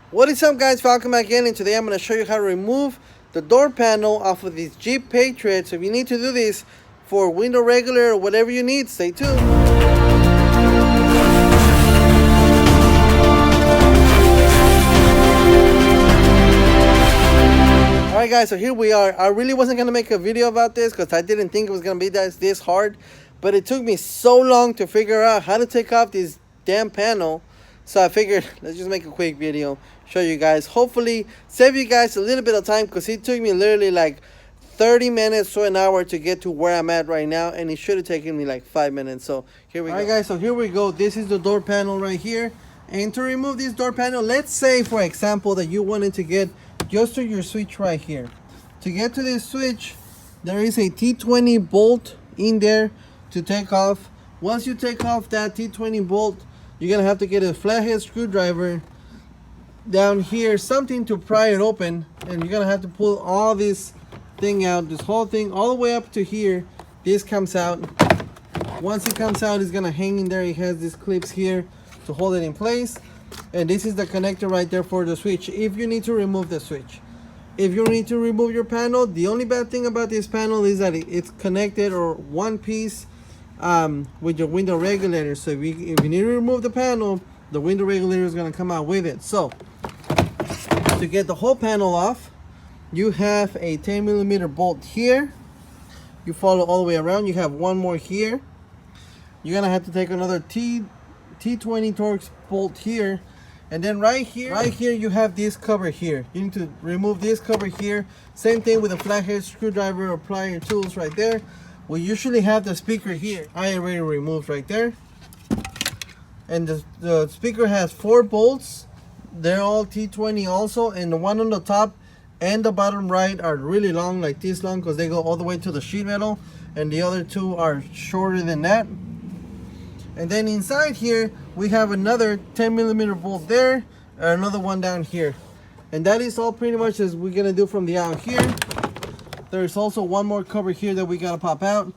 What is up, guys? Falcon back again, and today I'm going to show you how to remove the door panel off of this Jeep Patriot. So if you need to do this for window regulator or whatever you need, stay tuned. Alright guys, so here we are. I really wasn't going to make a video about this because I didn't think it was going to be this hard. But it took me so long to figure out how to take off this damn panel. So I figured, let's just make a quick video, show you guys. Hopefully, save you guys a little bit of time because it took me literally like 30 minutes to an hour to get to where I'm at right now. And it should have taken me like 5 minutes. So here we go. Alright guys, so here we go. This is the door panel right here. And to remove this door panel, let's say, for example, that you wanted to get just to your switch right here. To get to this switch, there is a T20 bolt in there to take off. Once you take off that T20 bolt, you're gonna have to get a flathead screwdriver down here, something to pry it open, and you're gonna have to pull all this thing out, this whole thing, all the way up to here. This comes out. Once it comes out, it's gonna hang in there. It has these clips here to hold it in place, and this is the connector right there for the switch if you need to remove the switch. If you need to remove your panel, the only bad thing about this panel is that it's connected or one piece with your window regulator. So if you need to remove the panel, the window regulator is going to come out with it. So to get the whole panel off, you have a 10mm bolt here. You follow all the way around. You have one more here. You're going to have to take another T20 Torx bolt here. And then right here you have this cover here. You need to remove this cover here. Same thing with a flathead screwdriver or plier tools right there. We usually have the speaker here. I already removed right there. And the speaker has 4 bolts. They're all T20 also. And the one on the top and the bottom right are really long, like this long, because they go all the way to the sheet metal. And the other 2 are shorter than that. And then inside here, we have another 10mm bolt there, and another one down here. And that is all pretty much as we're gonna do from the out here. There's also one more cover here that we gotta pop out.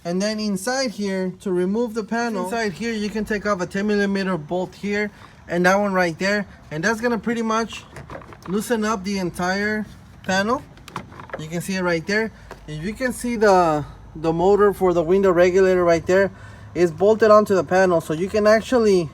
And then inside here, to remove the panel, inside here you can take off a 10mm bolt here, and that one right there. And that's gonna pretty much loosen up the entire panel. You can see it right there. And you can see the motor for the window regulator right there is bolted onto the panel, so you can actually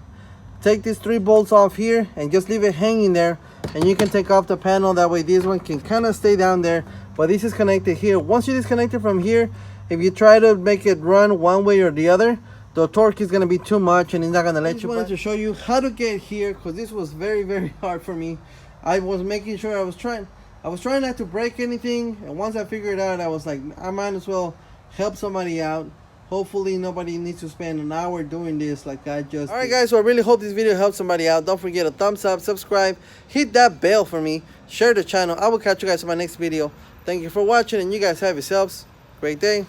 take these 3 bolts off here and just leave it hanging there, and you can take off the panel. That way this one can kind of stay down there, but this is connected here. Once you disconnect it from here, if you try to make it run one way or the other, the torque is going to be too much and it's not going to let you. I wanted to show you how to get here because this was very hard for me. I was making sure I was trying not to break anything, and once I figured it out, I was like, I might as well help somebody out. Hopefully nobody needs to spend an hour doing this like I just did. Alright guys, so I really hope this video helps somebody out. Don't forget to thumbs up, subscribe, hit that bell for me, share the channel. I will catch you guys in my next video. Thank you for watching, and you guys have yourselves a great day.